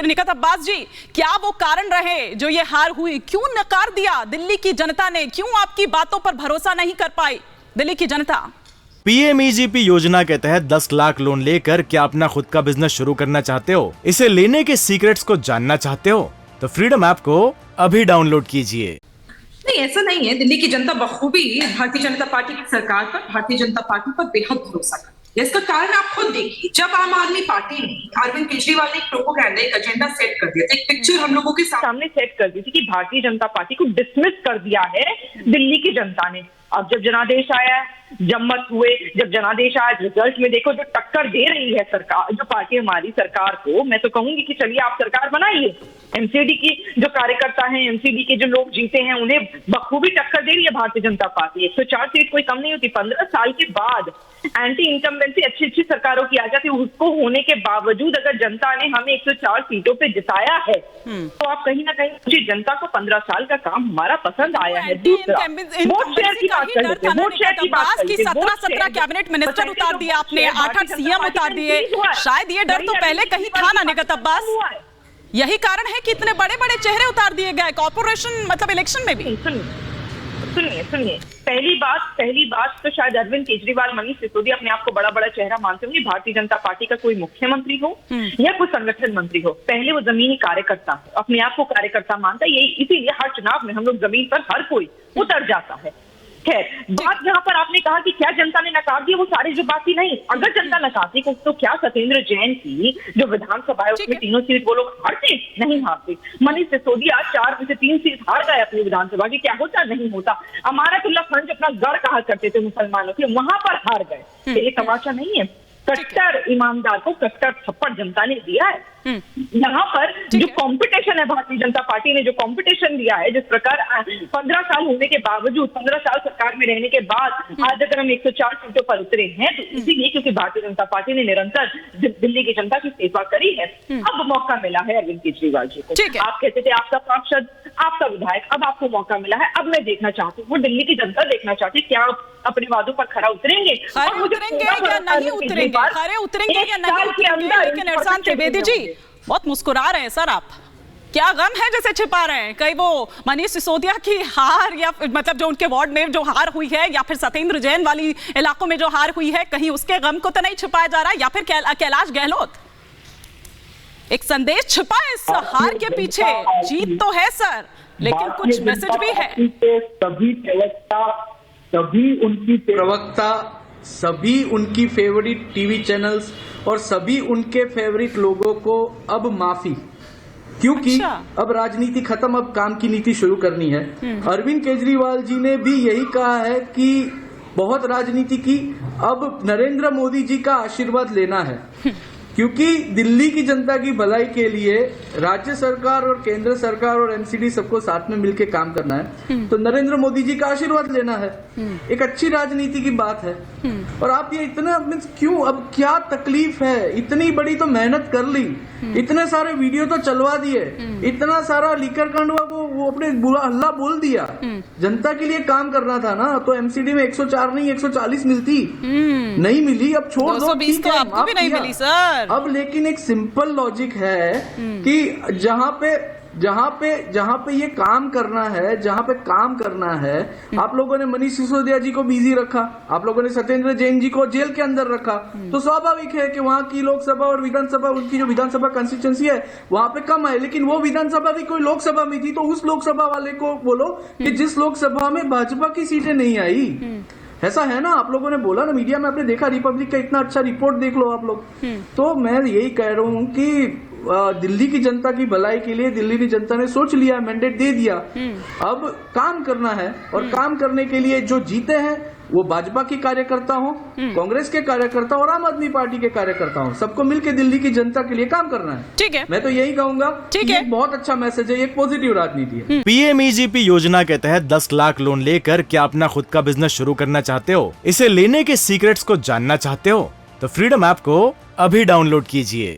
निकत अब्बास जी, क्या वो कारण रहे जो ये हार हुई? क्यों नकार दिया दिल्ली की जनता ने? क्यों आपकी बातों पर भरोसा नहीं कर पाई दिल्ली की जनता? पीएमईजीपी योजना के तहत 10 लाख लोन लेकर क्या अपना खुद का बिजनेस शुरू करना चाहते हो? इसे लेने के सीक्रेट्स को जानना चाहते हो? तो फ्रीडम ऐप को अभी डाउनलोड कीजिए। नहीं, ऐसा नहीं है। दिल्ली की जनता बखूबी भारतीय जनता पार्टी की सरकार पर, भारतीय जनता पार्टी पर बेहद भरोसा करती है। इसका कारण आप खुद देखिए, जब आम आदमी पार्टी ने अरविंद केजरीवाल ने एक प्रोपोगेंडा, एक एजेंडा सेट कर दिया था, एक पिक्चर हम लोगों के सामने सेट कर दी थी कि भारतीय जनता पार्टी को डिसमिस कर दिया है दिल्ली की जनता ने। अब जब जनादेश आया, जम्मत हुए, जब जनादेश आया, रिजल्ट में देखो जो टक्कर दे रही है सरकार, जो पार्टी हमारी सरकार को, मैं तो कहूंगी कि चलिए आप सरकार बनाइए। एमसीडी की जो कार्यकर्ता हैं, एमसीडी के जो लोग जीते हैं, उन्हें बखूबी टक्कर दे रही है भारतीय जनता पार्टी। 104 सीट कोई कम नहीं होती। 15 साल के बाद एंटी इनकम्बेंसी अच्छी सरकारों की आ जाती है, उसको होने के बावजूद अगर जनता ने हमें 104 सीटों पे जिताया है, तो आप कहीं ना कहीं जनता को 15 साल का काम हमारा पसंद आया है। दूसरा, वोट शेयर की बात करते हैं, वोट शेयर की बात करते हैं। 17 कैबिनेट मिनिस्टर उतार दिए आपने, 8 सीएम उतार दिए। शायद ये डर तो पहले कहीं था ना निकत अब्बास? यही कारण है कि इतने बड़े बड़े चेहरे उतार दिए गए कॉर्पोरेशन, मतलब इलेक्शन में भी। सुनिए, पहली बात तो शायद अरविंद केजरीवाल, मनीष सिसोदिया अपने आप को बड़ा बड़ा चेहरा मानते होंगे। भारतीय जनता पार्टी का कोई मुख्यमंत्री हो या कोई संगठन मंत्री हो, पहले वो जमीनी कार्यकर्ता है, अपने आप को कार्यकर्ता मानता है। यही इसीलिए हर चुनाव में हम लोग जमीन पर हर कोई उतर जाता है। खैर, बात जहां पर आपने कहा कि क्या जनता ने नकार दिया, वो सारी जो बात थी, नहीं, अगर जनता नकारती तो क्या सत्येंद्र जैन की जो विधानसभा है उसमें तीनों सीट वो लोग हारते? नहीं हारते। मनीष सिसोदिया 4 में से 3 सीट हार गए अपनी विधानसभा की। क्या होता? नहीं होता। अमानतुल्लाह खान जो अपना गढ़ कहा करते थे मुसलमानों के, वहां पर हार गए। ये तमाशा नहीं है। कट्टर ईमानदार को कट्टर थप्पड़ जनता ने दिया है। यहाँ पर जो कंपटीशन है, भारतीय जनता पार्टी ने जो कंपटीशन दिया है, जिस प्रकार 15 साल होने के बावजूद, 15 साल सरकार में रहने के बाद आज अगर हम 104 सीटों पर उतरे हैं, तो इसीलिए क्योंकि भारतीय जनता पार्टी ने निरंतर दिल्ली की जनता की सेवा करी है। अब मौका मिला है अरविंद केजरीवाल जी को। आप कहते थे आपका पार्षद, आपका विधायक, अब आपको मौका मिला है। अब मैं देखना चाहती हूँ, वो दिल्ली की जनता देखना चाहती है, क्या आप अपने वादों पर खरा उतरेंगे या नहीं उतरेंगे? लेकिन एहसान त्रिवेदी जी बहुत मुस्कुरा रहे हैं सर, आप क्या गम है जैसे छिपा रहे हैं? कहीं वो मनीष सिसोदिया की हार, या मतलब जो उनके वार्ड में जो हार हुई है, या फिर सत्येंद्र जैन वाली इलाकों में जो हार हुई है, कहीं उसके गम को तो नहीं छिपाया जा रहा? या फिर कैलाश गहलोत, एक संदेश छिपा है इस हार के पीछे? जीत तो है सर, लेकिन कुछ मैसेज भी है। सभी उनकी फेवरेट टीवी चैनल्स और सभी उनके फेवरेट लोगों को अब माफी, क्योंकि अब राजनीति खत्म, अब काम की नीति शुरू करनी है। अरविंद केजरीवाल जी ने भी यही कहा है कि बहुत राजनीति की, अब नरेंद्र मोदी जी का आशीर्वाद लेना है, क्योंकि दिल्ली की जनता की भलाई के लिए राज्य सरकार और केंद्र सरकार और एमसीडी सबको साथ में मिलकर काम करना है। तो नरेंद्र मोदी जी का आशीर्वाद लेना है, एक अच्छी राजनीति की बात है। और आप ये इतना क्यों, अब क्या तकलीफ है? इतनी बड़ी तो मेहनत कर ली, इतने सारे वीडियो तो चलवा दिए, इतना सारा लीकर कांडवा को वो अपने बुरा हल्ला बोल दिया। जनता के लिए काम करना था ना, तो एमसीडी में 104 नहीं 140 मिलती, नहीं मिली। अब छोड़ दो, 220 तो आपको भी नहीं मिली सर। अब लेकिन एक सिंपल लॉजिक है कि जहां पे ये काम करना है, जहां पे काम करना है, आप लोगों ने मनीष सिसोदिया जी को बिजी रखा, आप लोगों ने सत्येंद्र जैन जी को जेल के अंदर रखा, तो स्वाभाविक है कि वहां की लोकसभा और विधानसभा, उनकी जो विधानसभा कंस्टिट्यूंसी है वहां पे कम है। लेकिन वो विधानसभा भी कोई लोकसभा में थी, तो उस लोकसभा वाले को बोलो कि जिस लोकसभा में भाजपा की सीटें नहीं आई। ऐसा है ना, आप लोगों ने बोला ना, मीडिया में आपने देखा, रिपब्लिक का इतना अच्छा रिपोर्ट देख लो आप लोग। तो मैं यही कह रहा हूं कि दिल्ली की जनता की भलाई के लिए दिल्ली की जनता ने सोच लिया, मैंडेट दे दिया, अब काम करना है। और काम करने के लिए जो जीते हैं वो भाजपा की कार्यकर्ता हो, कांग्रेस के कार्यकर्ता और आम आदमी पार्टी के कार्यकर्ता हो, सबको मिलकर दिल्ली की जनता के लिए काम करना है। ठीक है, मैं तो यही कहूंगा, ठीक है, बहुत अच्छा मैसेज है, एक पॉजिटिव राजनीति है। पीएमईजीपी योजना के तहत 10 लाख लोन लेकर क्या अपना खुद का बिजनेस शुरू करना चाहते हो? इसे लेने के सीक्रेट्स को जानना चाहते हो? तो फ्रीडम ऐप को अभी डाउनलोड कीजिए।